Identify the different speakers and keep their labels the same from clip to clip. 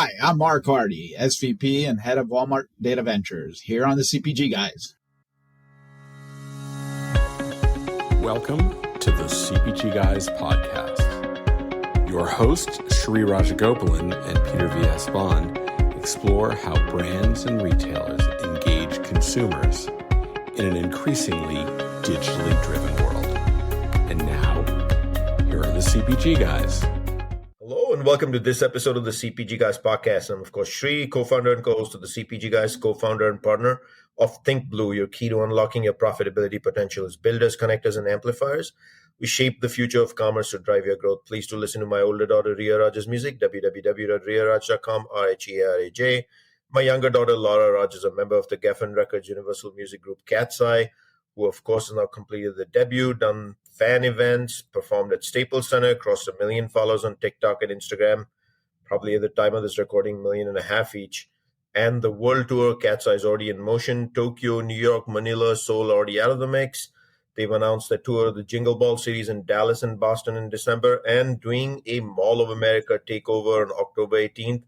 Speaker 1: Hi, I'm Mark Hardy, SVP and head of Walmart Data Ventures, here on the CPG Guys.
Speaker 2: Welcome to the CPG Guys podcast. Your hosts, Shri Rajagopalan and Peter V.S. Bond, explore how brands and retailers engage consumers in an increasingly digitally driven world. And now, here are the CPG Guys.
Speaker 3: Hello and welcome to this episode of the CPG Guys podcast. I'm, of course, Shri, co-founder and co-host of the CPG Guys, co-founder and partner of Think Blue. Your key to unlocking your profitability potential is builders, connectors, and amplifiers. We shape the future of commerce to drive your growth. Please do listen to my older daughter, Ria Raj's music, www.riaraj.com, R-H-E-R-A-J. My younger daughter, Laura Raj, is a member of the Geffen Records Universal Music Group, Cat's Eye, who, of course, has now completed the debut, done fan events, performed at Staples Center, crossed 1 million followers on TikTok and Instagram, probably at the time of this recording, 1.5 million each. And the world tour, Cat's Eye, is already in motion. Tokyo, New York, Manila, Seoul already out of the mix. They've announced their tour of the Jingle Ball series in Dallas and Boston in December, and doing a Mall of America takeover on October 18th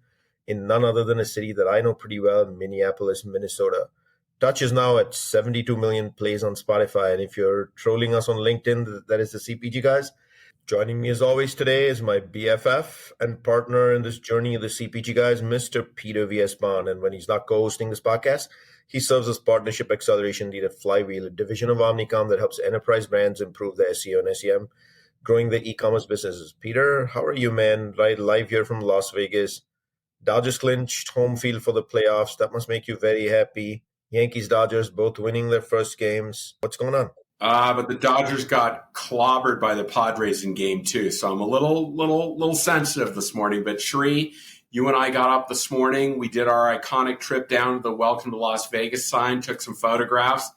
Speaker 3: in none other than a city that I know pretty well, Minneapolis, Minnesota. Touch is now at 72 million plays on Spotify. And if you're trolling us on LinkedIn, that is the CPG Guys. Joining me as always today is my BFF and partner in this journey of the CPG Guys, Mr. Peter V.S. Bond. And when he's not co-hosting this podcast, he serves as partnership acceleration lead at Flywheel, a division of Omnicom that helps enterprise brands improve their SEO and SEM, growing their e-commerce businesses. Peter, how are you, man? Right, live here from Las Vegas. Dodgers clinched home field for the playoffs. That must make you very happy. Yankees, Dodgers, both winning their first games. What's going on?
Speaker 2: But the Dodgers got clobbered by the Padres in game 2, so I'm a little sensitive this morning. But Shri, you and I got up this morning. We did our iconic trip down to the Welcome to Las Vegas sign, took some photographs.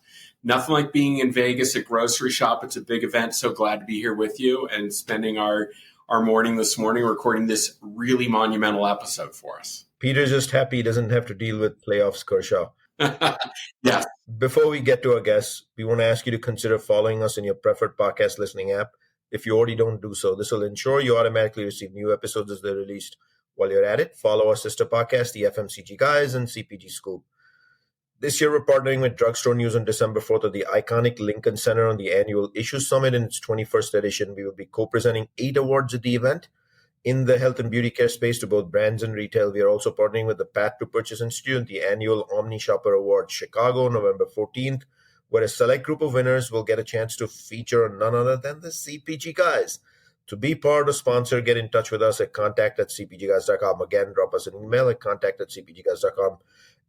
Speaker 2: Nothing like being in Vegas at grocery shop. It's a big event. So glad to be here with you and spending our morning this morning recording this really monumental episode for us.
Speaker 3: Peter's just happy he doesn't have to deal with playoffs, Kershaw.
Speaker 2: Yes.
Speaker 3: Before we get to our guests, we want to ask you to consider following us in your preferred podcast listening app. If you already don't do so, this will ensure you automatically receive new episodes as they're released. While you're at it, follow our sister podcast, the FMCG Guys and CPG Scoop. This year, we're partnering with Drugstore News on December 4th at the iconic Lincoln Center on the annual Issue Summit in its 21st edition. We will be co-presenting 8 awards at the event. In the health and beauty care space to both brands and retail, we are also partnering with the Path to Purchase Institute, the annual Omni Shopper Awards, Chicago, November 14th, where a select group of winners will get a chance to feature none other than the CPG Guys. To be part or sponsor, get in touch with us at contact@cpgguys.com. Again, drop us an email at contact@cpgguys.com.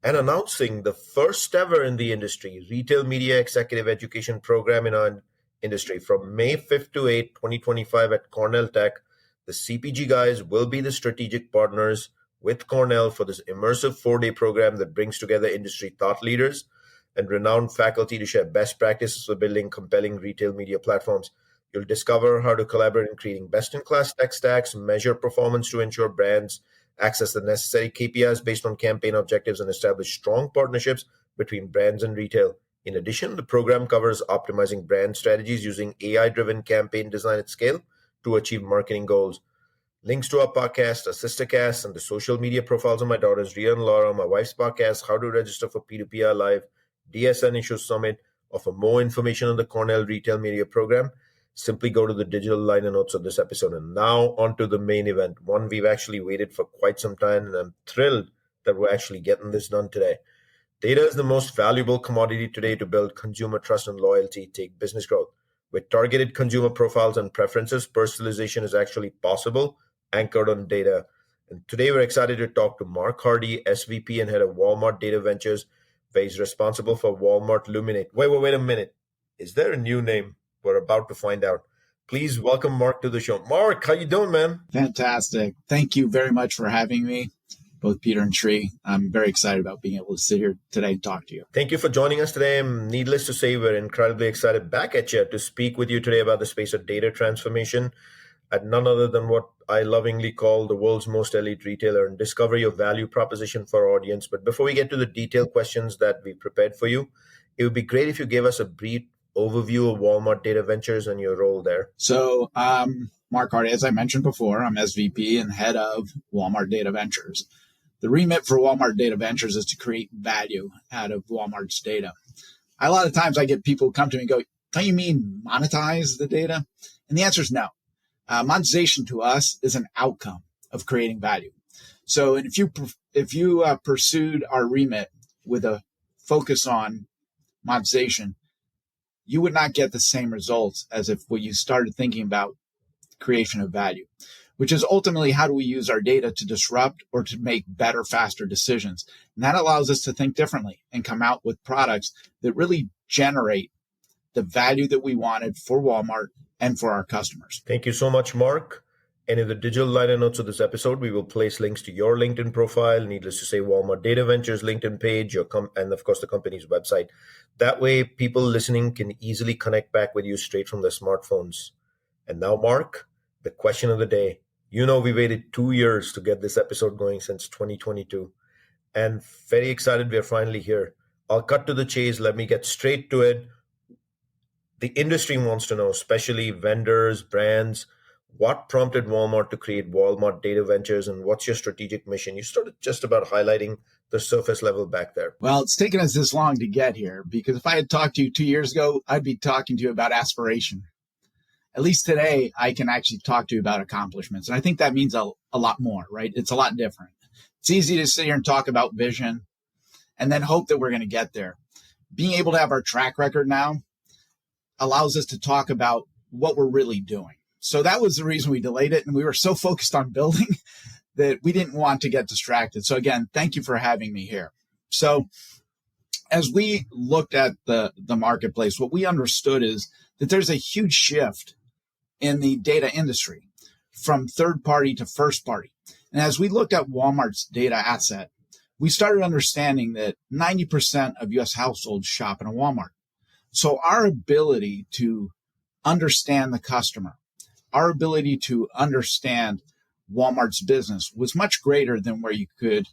Speaker 3: And announcing the first ever in the industry, Retail Media Executive Education Program in our industry from May 5th to 8th, 2025 at Cornell Tech. The CPG Guys will be the strategic partners with Cornell for this immersive 4-day program that brings together industry thought leaders and renowned faculty to share best practices for building compelling retail media platforms. You'll discover how to collaborate in creating best-in-class tech stacks, measure performance to ensure brands access the necessary KPIs based on campaign objectives, and establish strong partnerships between brands and retail. In addition, the program covers optimizing brand strategies using AI-driven campaign design at scale to achieve marketing goals. Links to our podcast, our sister cast, and the social media profiles of my daughters, Ria and Laura, my wife's podcast, how to register for P2PR Live, DSN Issue Summit, or for more information on the Cornell Retail Media Program, simply go to the digital liner notes of this episode. And now on to the main event, one we've actually waited for quite some time, and I'm thrilled that we're actually getting this done today. Data is the most valuable commodity today to build consumer trust and loyalty, take business growth. With targeted consumer profiles and preferences, personalization is actually possible, anchored on data. And today we're excited to talk to Mark Hardy, SVP and head of Walmart Data Ventures, where he's responsible for Walmart Luminate. Wait a minute. Is there a new name? We're about to find out. Please welcome Mark to the show. Mark, how you doing, man?
Speaker 1: Fantastic. Thank you very much for having me, both Peter and Shri. I'm very excited about being able to sit here today and talk to you.
Speaker 3: Thank you for joining us today. Needless to say, we're incredibly excited back at you to speak with you today about the space of data transformation at none other than what I lovingly call the world's most elite retailer, and discover your value proposition for our audience. But before we get to the detailed questions that we prepared for you, it would be great if you gave us a brief overview of Walmart Data Ventures and your role there.
Speaker 1: So, Mark Hardy, as I mentioned before, I'm SVP and head of Walmart Data Ventures. The remit for Walmart Data Ventures is to create value out of Walmart's data. A lot of times I get people come to me and go, don't you mean monetize the data? And the answer is no. Monetization to us is an outcome of creating value. So if you pursued our remit with a focus on monetization, you would not get the same results as if when you started thinking about creation of value, which is ultimately how do we use our data to disrupt or to make better, faster decisions. And that allows us to think differently and come out with products that really generate the value that we wanted for Walmart and for our customers.
Speaker 3: Thank you so much, Mark. And in the digital liner notes of this episode, we will place links to your LinkedIn profile, needless to say, Walmart Data Ventures LinkedIn page, and of course, the company's website. That way, people listening can easily connect back with you straight from their smartphones. And now, Mark, the question of the day. You know, we waited 2 years to get this episode going since 2022. And very excited we're finally here. I'll cut to the chase. Let me get straight to it. The industry wants to know, especially vendors, brands, what prompted Walmart to create Walmart Data Ventures, and what's your strategic mission? You started just about highlighting the surface level back there.
Speaker 1: Well, it's taken us this long to get here because if I had talked to you 2 years ago, I'd be talking to you about aspiration. At least today, I can actually talk to you about accomplishments. And I think that means a lot more, right? It's a lot different. It's easy to sit here and talk about vision and then hope that we're going to get there. Being able to have our track record now allows us to talk about what we're really doing. So that was the reason we delayed it. And we were so focused on building that we didn't want to get distracted. So again, thank you for having me here. So as we looked at the marketplace, what we understood is that there's a huge shift in the data industry from third party to first party. And as we looked at Walmart's data asset, we started understanding that 90% of US households shop in a Walmart. So our ability to understand the customer, our ability to understand Walmart's business was much greater than where you could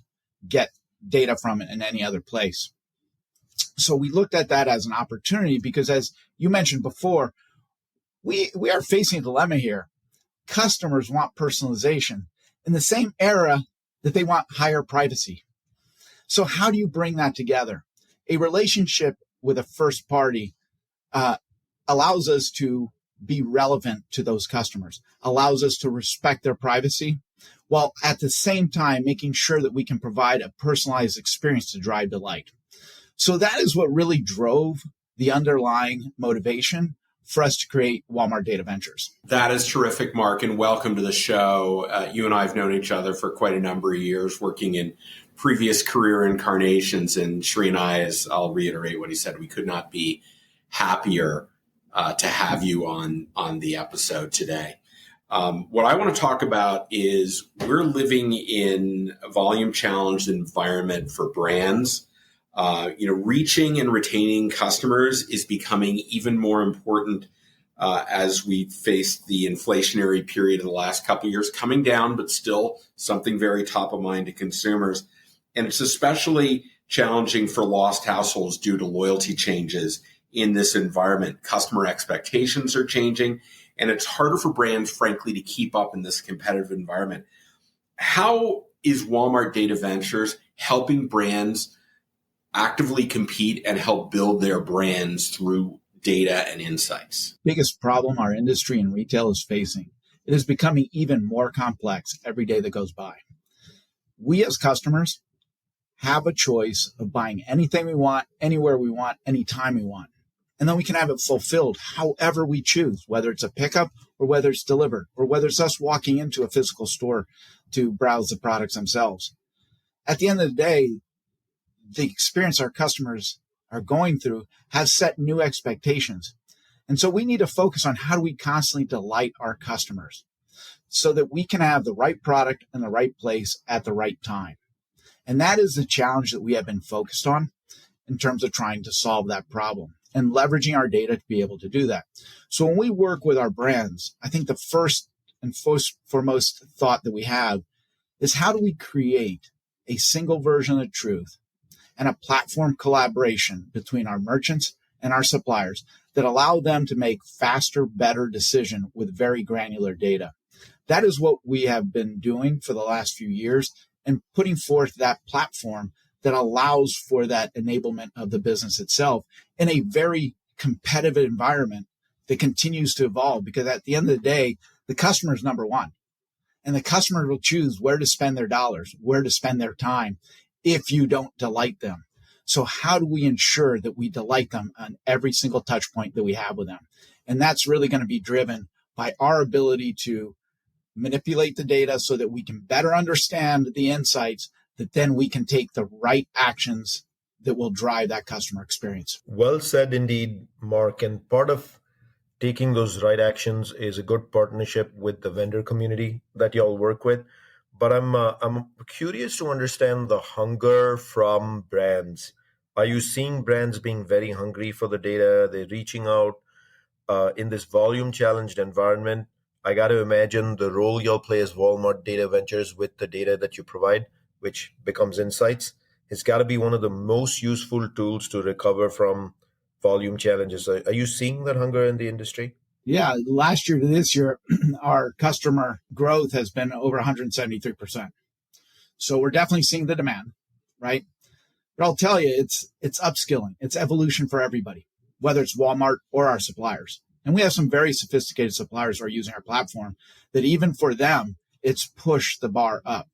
Speaker 1: get data from in any other place. So we looked at that as an opportunity because, as you mentioned before, we are facing a dilemma here. Customers want personalization in the same era that they want higher privacy. So how do you bring that together? A relationship with a first party allows us to be relevant to those customers, allows us to respect their privacy, while at the same time making sure that we can provide a personalized experience to drive delight. So that is what really drove the underlying motivation for us to create Walmart Data Ventures.
Speaker 2: That is terrific, Mark, and welcome to the show. You and I have known each other for quite a number of years, working in previous career incarnations. And Sri and I, as I'll reiterate what he said, we could not be happier to have you on the episode today. What I want to talk about is we're living in a volume-challenged environment for brands. Reaching and retaining customers is becoming even more important as we face the inflationary period of the last couple of years, coming down, but still something very top of mind to consumers. And it's especially challenging for lost households due to loyalty changes in this environment. Customer expectations are changing, and it's harder for brands, frankly, to keep up in this competitive environment. How is Walmart Data Ventures helping brands actively compete and help build their brands through data and insights?
Speaker 1: Biggest problem our industry and retail is facing. It is becoming even more complex every day that goes by. We as customers have a choice of buying anything we want, anywhere we want, anytime we want. And then we can have it fulfilled however we choose, whether it's a pickup or whether it's delivered or whether it's us walking into a physical store to browse the products themselves. At the end of the day, the experience our customers are going through has set new expectations. And so we need to focus on how do we constantly delight our customers so that we can have the right product in the right place at the right time. And that is the challenge that we have been focused on in terms of trying to solve that problem and leveraging our data to be able to do that. So when we work with our brands, I think the first and foremost thought that we have is how do we create a single version of truth and a platform collaboration between our merchants and our suppliers that allow them to make faster, better decision with very granular data. That is what we have been doing for the last few years, and putting forth that platform that allows for that enablement of the business itself in a very competitive environment that continues to evolve. Because at the end of the day, the customer is number one, and the customer will choose where to spend their dollars, where to spend their time if you don't delight them. So how do we ensure that we delight them on every single touch point that we have with them? And that's really going to be driven by our ability to manipulate the data so that we can better understand the insights, that then we can take the right actions that will drive that customer experience.
Speaker 3: Well said indeed, Mark. And part of taking those right actions is a good partnership with the vendor community that y'all work with. But I'm curious to understand the hunger from brands. Are you seeing brands being very hungry for the data? They're reaching out in this volume challenged environment. I got to imagine the role you'll play as Walmart Data Ventures with the data that you provide, which becomes insights, has got to be one of the most useful tools to recover from volume challenges. Are you seeing that hunger in the industry?
Speaker 1: Yeah, last year to this year, our customer growth has been over 173%. So we're definitely seeing the demand, right? But I'll tell you, it's upskilling. It's evolution for everybody, whether it's Walmart or our suppliers. And we have some very sophisticated suppliers who are using our platform that even for them, it's pushed the bar up,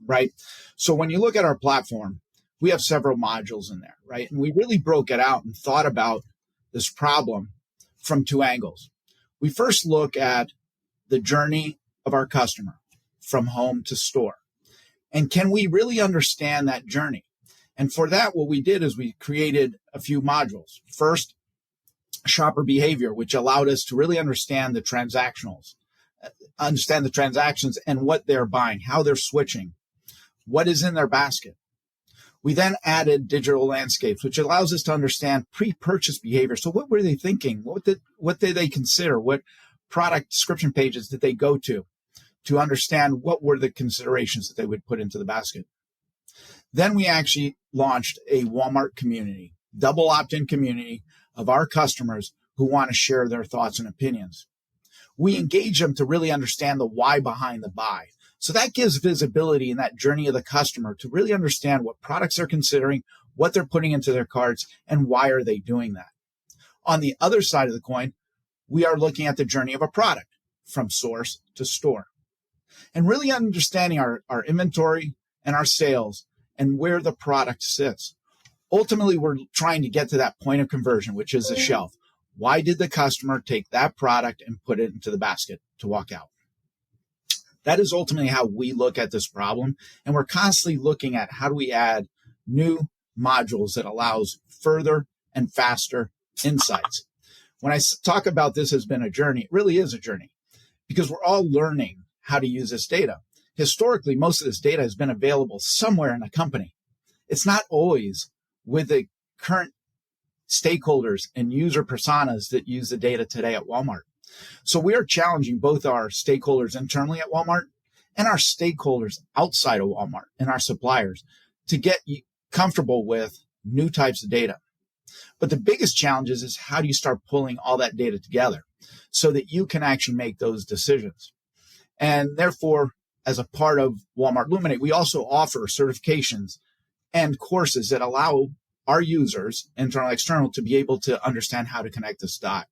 Speaker 1: right? So when you look at our platform, we have several modules in there, right? And we really broke it out and thought about this problem from two angles. We first look at the journey of our customer from home to store. And can we really understand that journey? And for that, what we did is we created a few modules. First, shopper behavior, which allowed us to really understand the transactions and what they're buying, how they're switching, what is in their basket. We then added digital landscapes, which allows us to understand pre-purchase behavior. So what were they thinking? What did they consider? What product description pages did they go to understand what were the considerations that they would put into the basket? Then we actually launched a Walmart community, double opt-in community of our customers who want to share their thoughts and opinions. We engage them to really understand the why behind the buy. So that gives visibility in that journey of the customer to really understand what products they're considering, what they're putting into their carts, and why are they doing that. On the other side of the coin, we are looking at the journey of a product from source to store and really understanding our inventory and our sales and where the product sits. Ultimately, we're trying to get to that point of conversion, which is the shelf. Why did the customer take that product and put it into the basket to walk out? That is ultimately how we look at this problem. And we're constantly looking at how do we add new modules that allows further and faster insights. When I talk about this has been a journey, it really is a journey because we're all learning how to use this data. Historically, most of this data has been available somewhere in a company. It's not always with the current stakeholders and user personas that use the data today at Walmart. So we are challenging both our stakeholders internally at Walmart and our stakeholders outside of Walmart and our suppliers to get comfortable with new types of data. But the biggest challenge is how do you start pulling all that data together so that you can actually make those decisions? And therefore, as a part of Walmart Luminate, we also offer certifications and courses that allow our users, internal and external, to be able to understand how to connect this dot.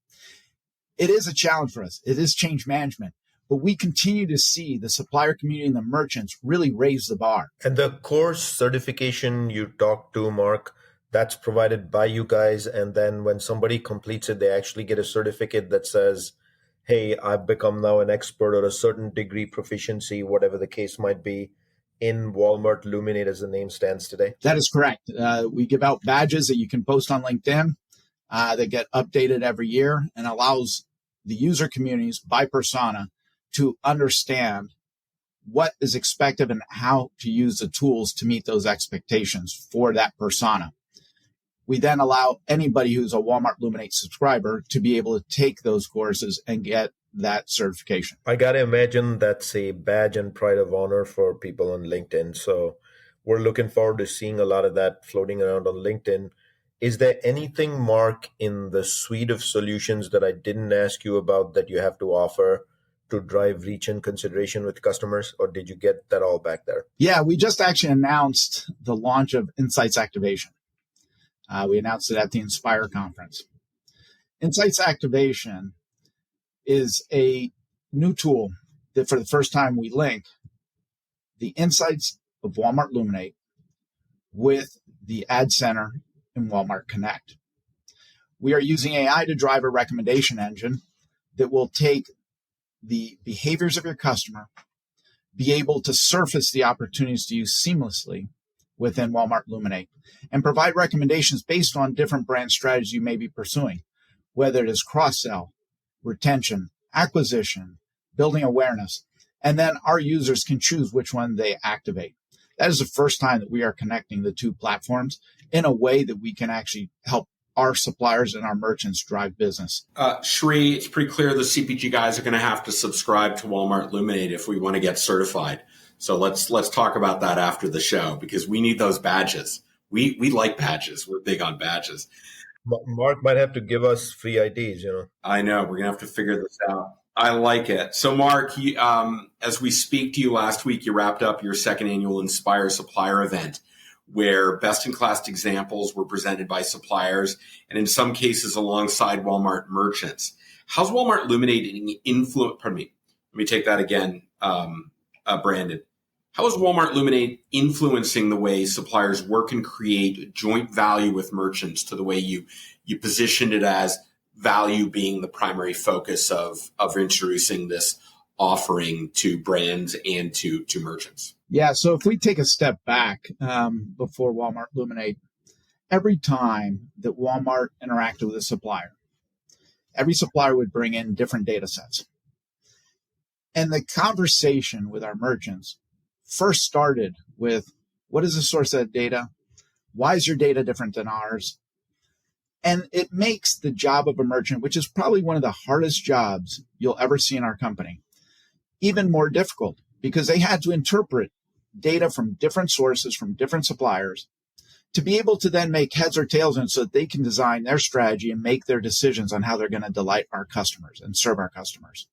Speaker 1: It is a challenge for us. It is change management, but we continue to see the supplier community and the merchants really raise the bar.
Speaker 3: And the course certification you talked to, Mark, that's provided by you guys. And then when somebody completes it, they actually get a certificate that says, hey, I've become now an expert or a certain degree proficiency, whatever the case might be, in Walmart Luminate as the name stands today.
Speaker 1: That is correct. We give out badges that you can post on LinkedIn that get updated every year and allows the user communities by persona to understand what is expected and how to use the tools to meet those expectations for that persona. We then allow anybody who's a Walmart Luminate subscriber to be able to take those courses and get that certification.
Speaker 3: I got to imagine that's a badge and pride of honor for people on LinkedIn. So we're looking forward to seeing a lot of that floating around on LinkedIn. Is there anything, Mark, in the suite of solutions that I didn't ask you about that you have to offer to drive reach and consideration with customers, or did you get that all back there?
Speaker 1: Yeah, we just actually announced the launch of Insights Activation. We announced it at the Inspire conference. Insights Activation is a new tool that for the first time we link the insights of Walmart Luminate with the Ad Center in Walmart Connect. We are using AI to drive a recommendation engine that will take the behaviors of your customer, be able to surface the opportunities to use seamlessly within Walmart Luminate, and provide recommendations based on different brand strategies you may be pursuing, whether it is cross-sell, retention, acquisition, building awareness, and then our users can choose which one they activate. That is the first time that we are connecting the two platforms in a way that we can actually help our suppliers and our merchants drive business.
Speaker 2: Shri, it's pretty clear the CPG guys are going to have to subscribe to Walmart Luminate if we want to get certified. So let's talk about that after the show, because we need those badges. We like badges. We're big on badges.
Speaker 3: Mark might have to give us free IDs,
Speaker 2: I know. We're going to have to figure this out. I like it. So, Mark, as we speak to you last week, you wrapped up your second annual Inspire Supplier event, where best-in-class examples were presented by suppliers, and in some cases alongside Walmart merchants. How's Walmart Luminate influence? Pardon me. Let me take that again, Brandon. How is Walmart Luminate influencing the way suppliers work and create joint value with merchants, to the way you positioned it as value being the primary focus of introducing this offering to brands and to merchants?
Speaker 1: Yeah, so if we take a step back before Walmart Luminate, every time that Walmart interacted with a supplier, every supplier would bring in different data sets. And the conversation with our merchants first started with, what is the source of that data? Why is your data different than ours? And it makes the job of a merchant, which is probably one of the hardest jobs you'll ever see in our company, even more difficult, because they had to interpret data from different sources, from different suppliers, to be able to then make heads or tails in it so that they can design their strategy and make their decisions on how they're going to delight our customers and serve our customers.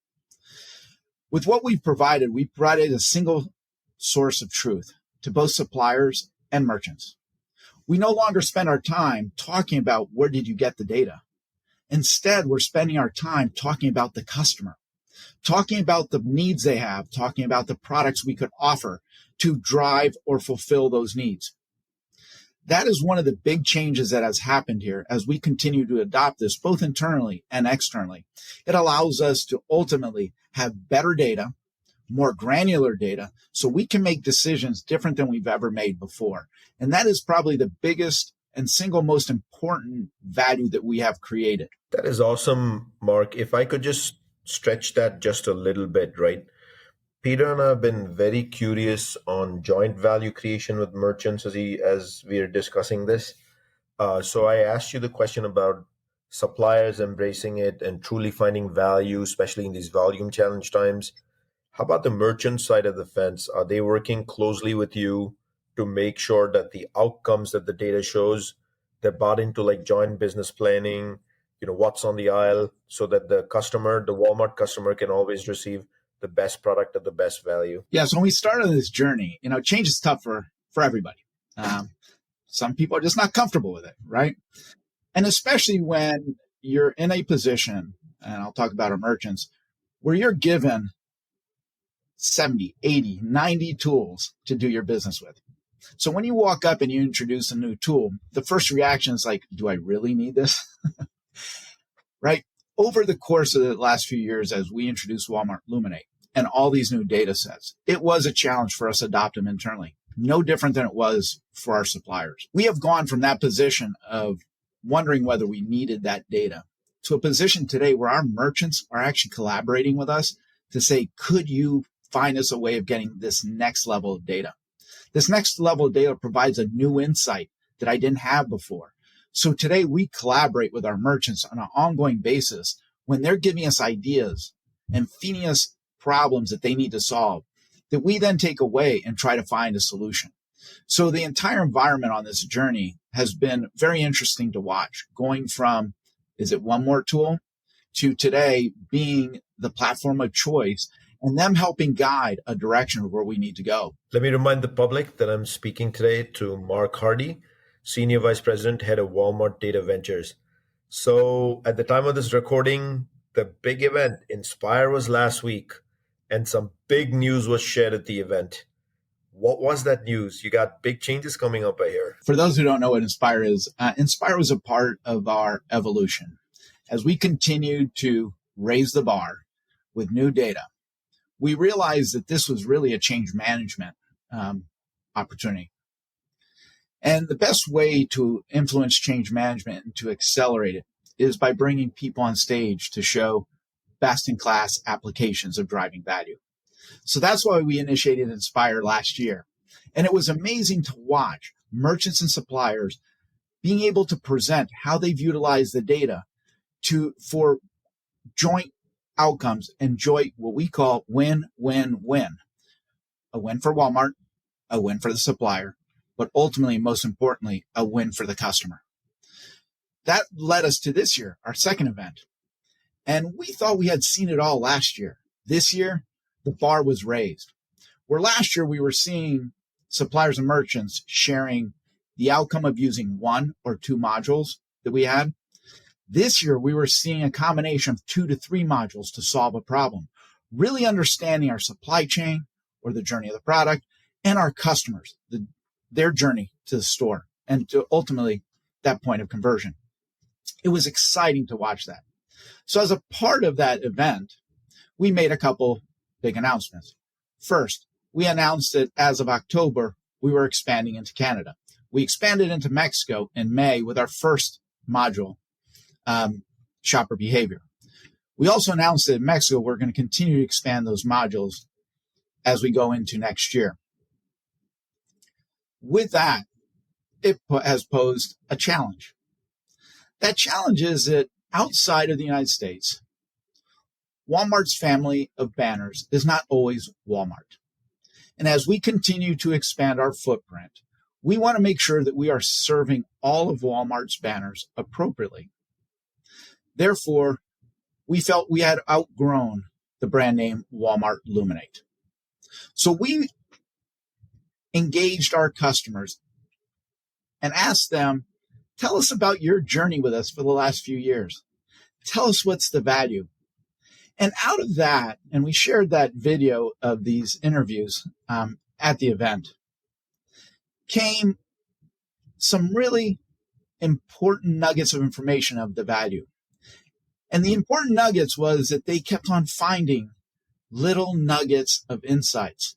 Speaker 1: With what we've provided, we provided a single source of truth to both suppliers and merchants. We no longer spend our time talking about where did you get the data. Instead, we're spending our time talking about the customer, talking about the needs they have, talking about the products we could offer to drive or fulfill those needs. That is one of the big changes that has happened here as we continue to adopt this both internally and externally. It allows us to ultimately have better data, more granular data, so we can make decisions different than we've ever made before. And that is probably the biggest and single most important value that we have created.
Speaker 3: That is awesome, Mark. If I could just stretch that just a little bit, right? Peter and I have been very curious on joint value creation with merchants as we are discussing this. So I asked you the question about suppliers embracing it and truly finding value, especially in these volume challenge times. How about the merchant side of the fence? Are they working closely with you to make sure that the outcomes that the data shows, they're bought into, like joint business planning, what's on the aisle, so that the customer, the Walmart customer, can always receive the best product at the best value?
Speaker 1: Yeah, so when we started this journey, change is tough for everybody. Some people are just not comfortable with it, right? And especially when you're in a position, and I'll talk about our merchants, where you're given 70, 80, 90 tools to do your business with. So when you walk up and you introduce a new tool, the first reaction is like, do I really need this? Right? Over the course of the last few years, as we introduced Walmart Luminate and all these new data sets, it was a challenge for us to adopt them internally. No different than it was for our suppliers. We have gone from that position of wondering whether we needed that data to a position today where our merchants are actually collaborating with us to say, could you find us a way of getting this next level of data? This next level of data provides a new insight that I didn't have before. So today we collaborate with our merchants on an ongoing basis when they're giving us ideas and feeding us problems that they need to solve, that we then take away and try to find a solution. So the entire environment on this journey has been very interesting to watch, going from, is it one more tool, to today being the platform of choice and them helping guide a direction of where we need to go.
Speaker 3: Let me remind the public that I'm speaking today to Mark Hardy, Senior Vice President, Head of Walmart Data Ventures. So at the time of this recording, the big event, Inspire, was last week, and some big news was shared at the event. What was that news? You got big changes coming up, I hear.
Speaker 1: For those who don't know what Inspire is, Inspire was a part of our evolution. As we continued to raise the bar with new data, we realized that this was really a change management opportunity. And the best way to influence change management and to accelerate it is by bringing people on stage to show best-in-class applications of driving value. So that's why we initiated Inspire last year. And it was amazing to watch merchants and suppliers being able to present how they've utilized the data for joint outcomes and joint what we call win-win-win. A win for Walmart, a win for the supplier, but ultimately, most importantly, a win for the customer. That led us to this year, our second event. And we thought we had seen it all last year. This year, the bar was raised. Where last year we were seeing suppliers and merchants sharing the outcome of using one or two modules that we had. This year, we were seeing a combination of 2 to 3 modules to solve a problem, really understanding our supply chain or the journey of the product and our customers, their journey to the store and to ultimately that point of conversion. It was exciting to watch that. So as a part of that event, we made a couple big announcements. First, we announced that as of October, we were expanding into Canada. We expanded into Mexico in May with our first module, shopper behavior. We also announced that in Mexico, we're going to continue to expand those modules as we go into next year. With that, it has posed a challenge. That challenge is that outside of the United States, Walmart's family of banners is not always Walmart. And as we continue to expand our footprint, we want to make sure that we are serving all of Walmart's banners appropriately. Therefore, we felt we had outgrown the brand name Walmart Luminate. So we engaged our customers and asked them, tell us about your journey with us for the last few years. Tell us what's the value. And out of that, and we shared that video of these interviews at the event, came some really important nuggets of information of the value. And the important nuggets was that they kept on finding little nuggets of insights.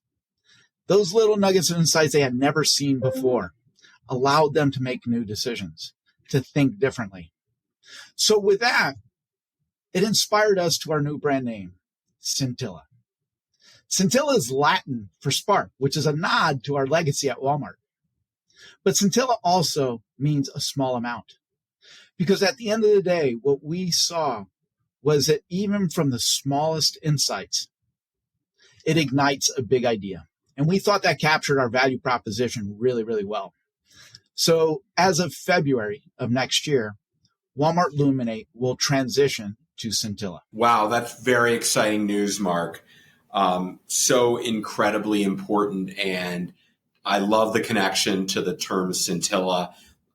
Speaker 1: Those little nuggets of insights they had never seen before allowed them to make new decisions, to think differently. So with that, it inspired us to our new brand name, Scintilla. Scintilla is Latin for spark, which is a nod to our legacy at Walmart. But Scintilla also means a small amount. Because at the end of the day, what we saw was that even from the smallest insights, it ignites a big idea. And we thought that captured our value proposition really, really well. So as of February of next year, Walmart Luminate will transition to Scintilla.
Speaker 2: Wow, that's very exciting news, Mark. So incredibly important. And I love the connection to the term Scintilla.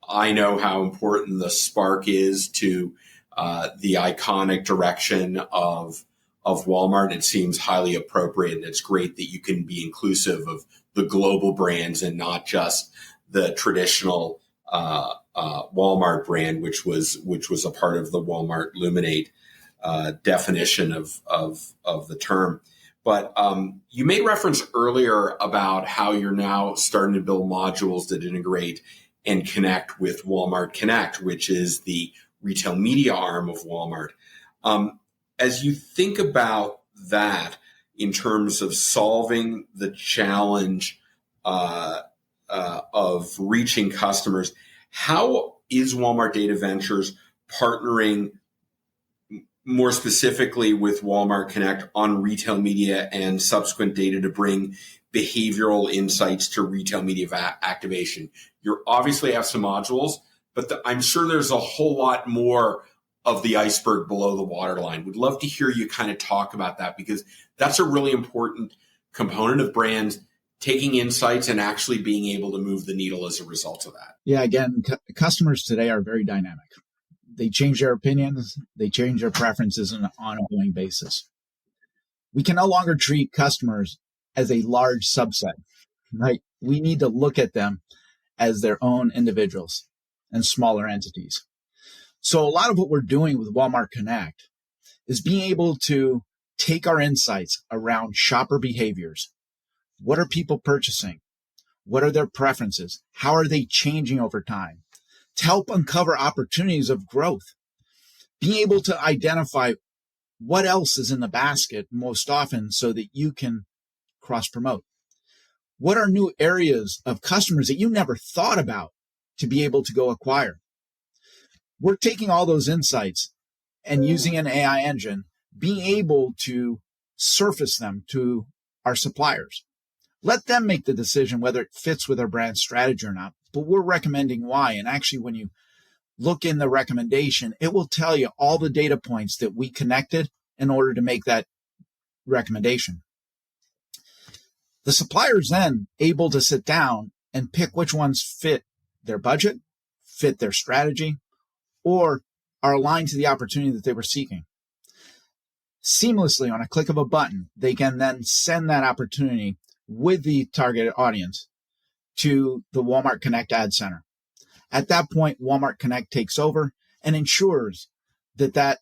Speaker 2: I know how important the spark is to the iconic direction of Walmart. It seems highly appropriate, and it's great that you can be inclusive of the global brands and not just the traditional Walmart brand, which was a part of the Walmart Luminate definition of the term. But you made reference earlier about how you're now starting to build modules that integrate and connect with Walmart Connect, which is the retail media arm of Walmart. As you think about that in terms of solving the challenge of reaching customers, how is Walmart Data Ventures partnering more specifically with Walmart Connect on retail media and subsequent data to bring behavioral insights to retail media activation? You obviously have some modules, but I'm sure there's a whole lot more of the iceberg below the waterline. Would love to hear you kind of talk about that, because that's a really important component of brands taking insights and actually being able to move the needle as a result of that.
Speaker 1: Yeah, again, customers today are very dynamic. They change their opinions, they change their preferences on an ongoing basis. We can no longer treat customers as a large subset, right? We need to look at them as their own individuals and smaller entities. So a lot of what we're doing with Walmart Connect is being able to take our insights around shopper behaviors. What are people purchasing? What are their preferences? How are they changing over time? To help uncover opportunities of growth. Being able to identify what else is in the basket most often so that you can cross-promote. What are new areas of customers that you never thought about to be able to go acquire? We're taking all those insights and using an AI engine, being able to surface them to our suppliers. Let them make the decision whether it fits with our brand strategy or not, but we're recommending why. And actually, when you look in the recommendation, it will tell you all the data points that we connected in order to make that recommendation. The supplier is then able to sit down and pick which ones fit their budget, fit their strategy, or are aligned to the opportunity that they were seeking. Seamlessly, on a click of a button, they can then send that opportunity with the targeted audience to the Walmart Connect Ad Center. At that point, Walmart Connect takes over and ensures that that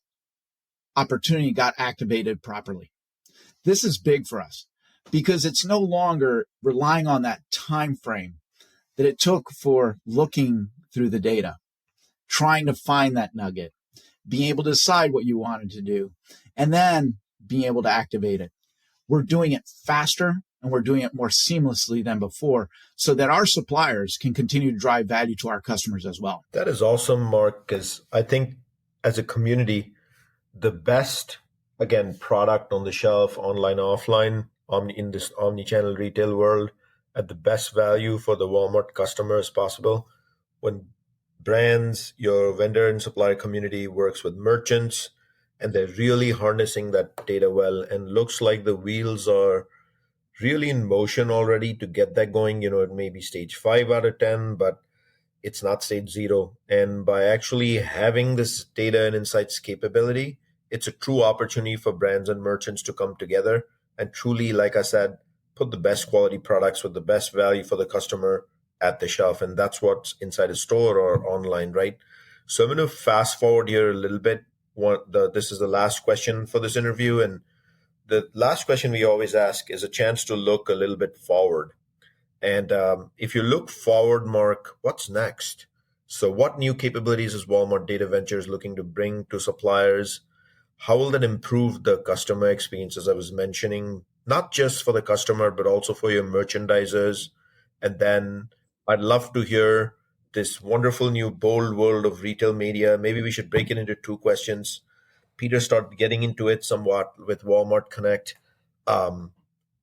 Speaker 1: opportunity got activated properly. This is big for us because it's no longer relying on that time frame that it took for looking through the data, trying to find that nugget, being able to decide what you wanted to do, and then being able to activate it. We're doing it faster and we're doing it more seamlessly than before so that our suppliers can continue to drive value to our customers as well.
Speaker 3: That is awesome, Mark, because I think as a community, the best, again, product on the shelf, online, offline, in this omni-channel retail world, at the best value for the Walmart customer as possible. When brands, your vendor and supplier community works with merchants, and they're really harnessing that data well, and looks like the wheels are really in motion already to get that going. It may be stage 5 out of 10, but it's not stage 0. And by actually having this data and insights capability, it's a true opportunity for brands and merchants to come together and truly, like I said, put the best quality products with the best value for the customer at the shelf. And that's what's inside a store or online, right? So I'm going to fast forward here a little bit. This is the last question for this interview. And the last question we always ask is a chance to look a little bit forward. And if you look forward, Mark, what's next? So what new capabilities is Walmart Data Ventures looking to bring to suppliers? How will that improve the customer experience, as I was mentioning, not just for the customer, but also for your merchandisers? And then I'd love to hear this wonderful new bold world of retail media. Maybe we should break it into 2 questions. Peter, start getting into it somewhat with Walmart Connect.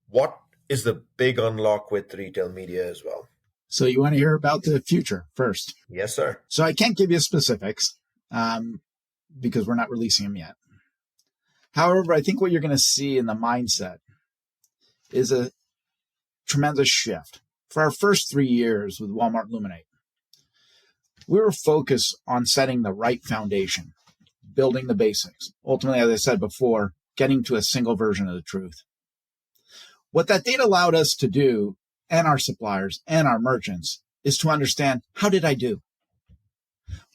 Speaker 3: What is the big unlock with retail media as well?
Speaker 1: So you want to hear about the future first?
Speaker 3: Yes, sir.
Speaker 1: So I can't give you specifics because we're not releasing them yet. However, I think what you're going to see in the mindset is a tremendous shift. For our first 3 years with Walmart Luminate, we were focused on setting the right foundation, building the basics. Ultimately, as I said before, getting to a single version of the truth. What that data allowed us to do, and our suppliers and our merchants, is to understand, how did I do?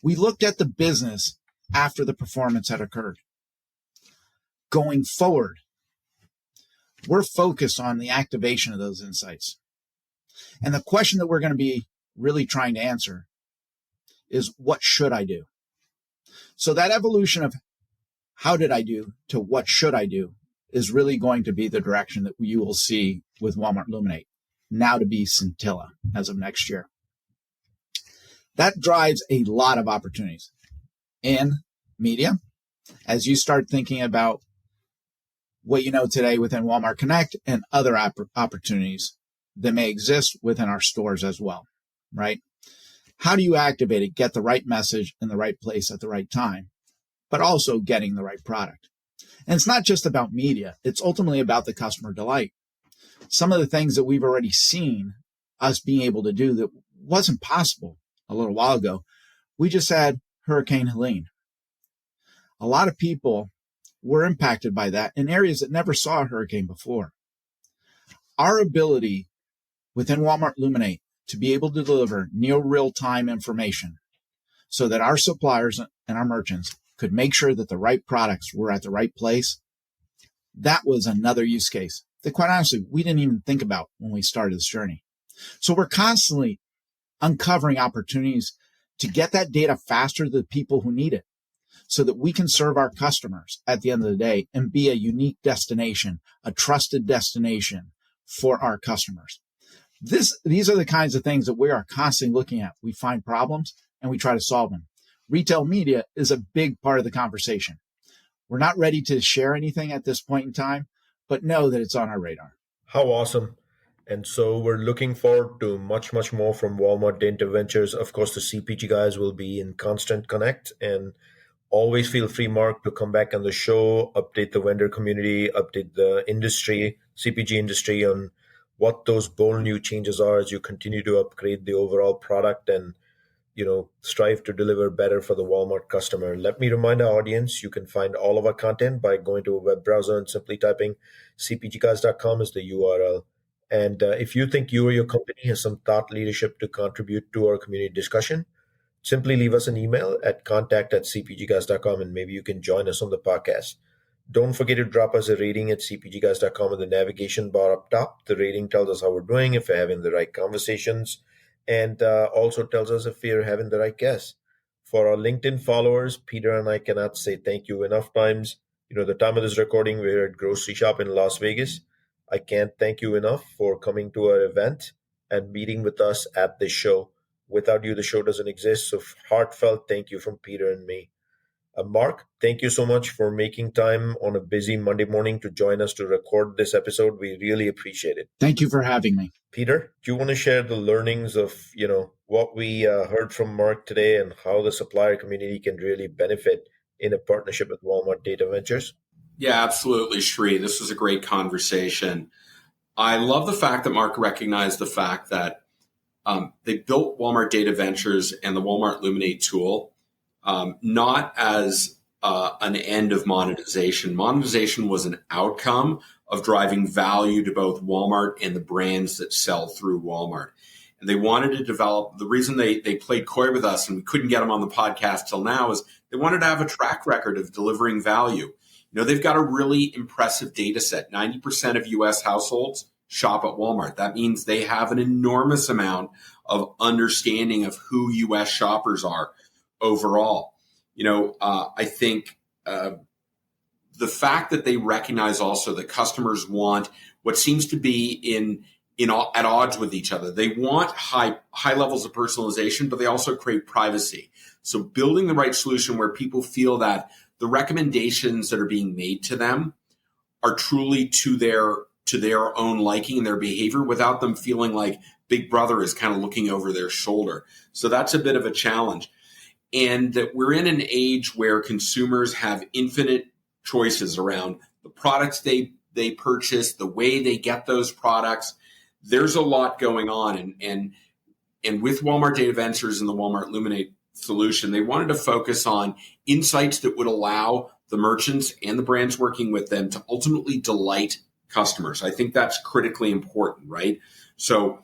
Speaker 1: We looked at the business after the performance had occurred. Going forward, we're focused on the activation of those insights. And the question that we're going to be really trying to answer is, what should I do? So that evolution of how did I do to what should I do is really going to be the direction that you will see with Walmart Luminate, now to be Scintilla as of next year. That drives a lot of opportunities in media. As you start thinking about what you know today within Walmart Connect and other opportunities that may exist within our stores as well, right? How do you activate it, get the right message in the right place at the right time? but also getting the right product. And it's not just about media. It's ultimately about the customer delight. Some of the things that we've already seen us being able to do that wasn't possible a little while ago. We just had Hurricane Helene. A lot of people were impacted by that in areas that never saw a hurricane before. Our ability within Walmart Luminate to be able to deliver near real-time information so that our suppliers and our merchants could make sure that the right products were at the right place, that was another use case that, quite honestly, we didn't even think about when we started this journey. So we're constantly uncovering opportunities to get that data faster to the people who need it so that we can serve our customers at the end of the day and be a unique destination, a trusted destination for our customers. These are the kinds of things that we are constantly looking at. We find problems and we try to solve them. Retail media is a big part of the conversation. We're not ready to share anything at this point in time, but know that it's on our radar.
Speaker 3: How awesome. And so we're looking forward to much, much more from Walmart Data Ventures. Of course, the CPG guys will be in constant connect, and always feel free, Mark, to come back on the show, update the vendor community, update the industry, CPG industry on what those bold new changes are as you continue to upgrade the overall product and, strive to deliver better for the Walmart customer. Let me remind our audience, you can find all of our content by going to a web browser and simply typing cpgguys.com is the URL. And if you think you or your company has some thought leadership to contribute to our community discussion, simply leave us an email at contact@cpgguys.com and maybe you can join us on the podcast. Don't forget to drop us a rating at cpgguys.com in the navigation bar up top. The rating tells us how we're doing, if we're having the right conversations, and also tells us if we're having the right guests. For our LinkedIn followers, Peter and I cannot say thank you enough times. The time of this recording, we're at Grocery Shop in Las Vegas. I can't thank you enough for coming to our event and meeting with us at this show. Without you, the show doesn't exist. So heartfelt thank you from Peter and me. Mark, thank you so much for making time on a busy Monday morning to join us to record this episode. We really appreciate it.
Speaker 1: Thank you for having me.
Speaker 3: Peter, do you want to share the learnings of, what we heard from Mark today and how the supplier community can really benefit in a partnership with Walmart Data Ventures?
Speaker 2: Yeah, absolutely, Shri. This was a great conversation. I love the fact that Mark recognized the fact that they built Walmart Data Ventures and the Walmart Luminate tool not as an end of monetization. Monetization was an outcome of driving value to both Walmart and the brands that sell through Walmart. And they wanted to develop, the reason they played coy with us and we couldn't get them on the podcast till now is they wanted to have a track record of delivering value. They've got a really impressive data set. 90% of U.S. households shop at Walmart. That means they have an enormous amount of understanding of who U.S. shoppers are overall. I think the fact that they recognize also that customers want what seems to be at odds with each other. They want high levels of personalization, but they also crave privacy. So building the right solution where people feel that the recommendations that are being made to them are truly to their own liking and their behavior without them feeling like Big Brother is kind of looking over their shoulder. So that's a bit of a challenge. And that we're in an age where consumers have infinite choices around the products they purchase, the way they get those products. There's a lot going on. And with Walmart Data Ventures and the Walmart Luminate solution, they wanted to focus on insights that would allow the merchants and the brands working with them to ultimately delight customers. I think that's critically important, right? So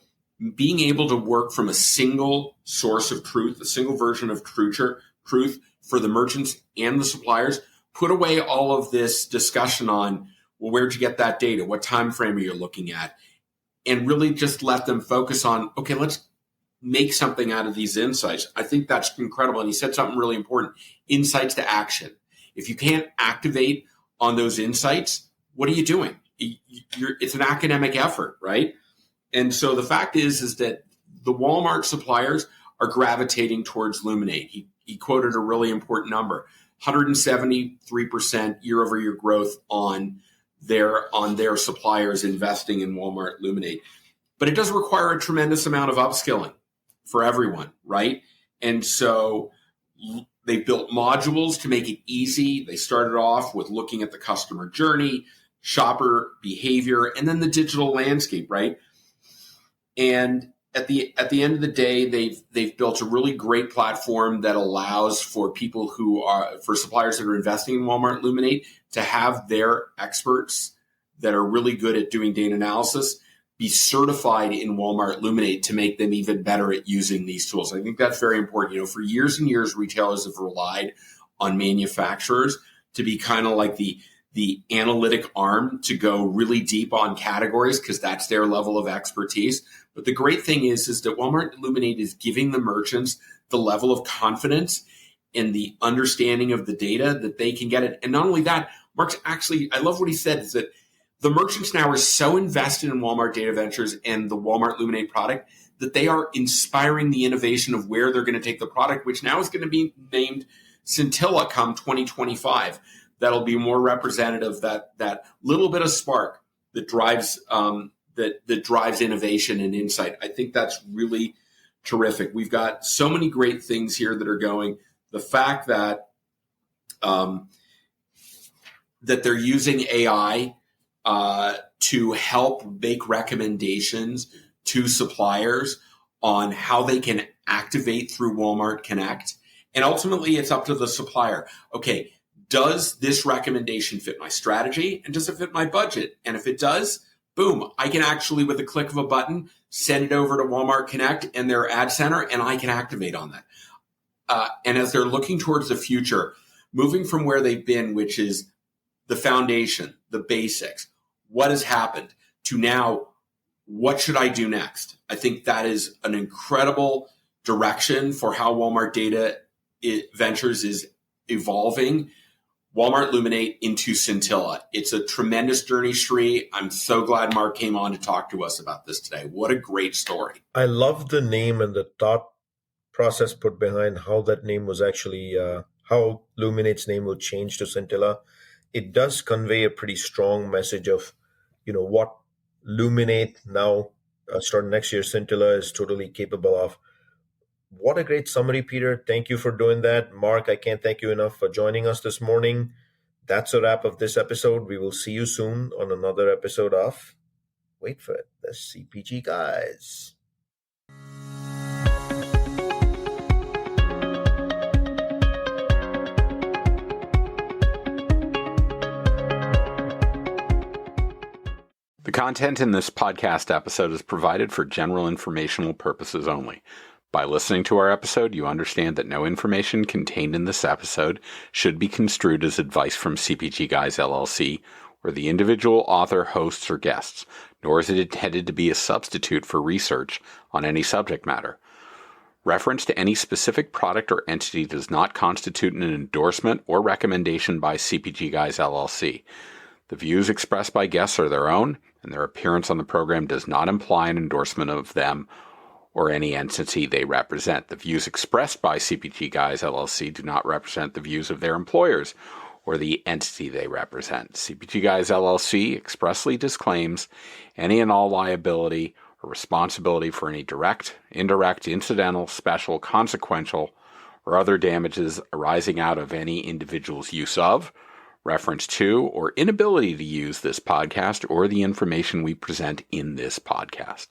Speaker 2: being able to work from a single source of truth, a single version of truth for the merchants and the suppliers, put away all of this discussion on, well, where'd you get that data? What time frame are you looking at? And really just let them focus on, okay, let's make something out of these insights. I think that's incredible. And he said something really important, insights to action. If you can't activate on those insights, what are you doing? It's an academic effort, right? And so the fact is that the Walmart suppliers are gravitating towards Luminate. He quoted a really important number, 173% year over year growth on their suppliers investing in Walmart Luminate. But it does require a tremendous amount of upskilling for everyone, right? And so built modules to make it easy. They started off with looking at the customer journey, shopper behavior, and then the digital landscape, right? And at the end of the day, they've built a really great platform that allows for for suppliers that are investing in Walmart Luminate to have their experts that are really good at doing data analysis be certified in Walmart Luminate to make them even better at using these tools. I think that's very important. For years and years, retailers have relied on manufacturers to be kind of like the analytic arm to go really deep on categories because that's their level of expertise. But the great thing is that Walmart Luminate is giving the merchants the level of confidence in the understanding of the data that they can get it. And not only that, Mark's actually, I love what he said, is that the merchants now are so invested in Walmart Data Ventures and the Walmart Luminate product that they are inspiring the innovation of where they're going to take the product, which now is going to be named Scintilla come 2025. That'll be more representative, that little bit of spark that drives that drives innovation and insight. I think that's really terrific. We've got so many great things here that are going. The fact that that they're using AI to help make recommendations to suppliers on how they can activate through Walmart Connect. And ultimately, it's up to the supplier. Okay, does this recommendation fit my strategy? And does it fit my budget? And if it does, boom, I can actually, with a click of a button, send it over to Walmart Connect and their ad center, and I can activate on that. And as they're looking towards the future, moving from where they've been, which is the foundation, the basics, what has happened, to now, what should I do next? I think that is an incredible direction for how Walmart Data Ventures is evolving Walmart Luminate into Scintilla. It's a tremendous journey, Sri. I'm so glad Mark came on to talk to us about this today. What a great story.
Speaker 3: I love the name and the thought process put behind how that name was actually, how Luminate's name will change to Scintilla. It does convey a pretty strong message of, what Luminate now, starting next year, Scintilla is totally capable of. What a great summary, Peter. Thank you for doing that. Mark, I can't thank you enough for joining us this morning. That's a wrap of this episode. We will see you soon on another episode of, wait for it, the CPG Guys.
Speaker 4: The content in this podcast episode is provided for general informational purposes only. By listening to our episode, you understand that no information contained in this episode should be construed as advice from CPGGUYS LLC or the individual author, hosts, or guests, nor is it intended to be a substitute for research on any subject matter. Reference to any specific product or entity does not constitute an endorsement or recommendation by CPGGUYS LLC. The views expressed by guests are their own, and their appearance on the program does not imply an endorsement of them or any entity they represent. The views expressed by CPGGUYS LLC do not represent the views of their employers or the entity they represent. CPGGUYS LLC expressly disclaims any and all liability or responsibility for any direct, indirect, incidental, special, consequential, or other damages arising out of any individual's use of, reference to, or inability to use this podcast or the information we present in this podcast.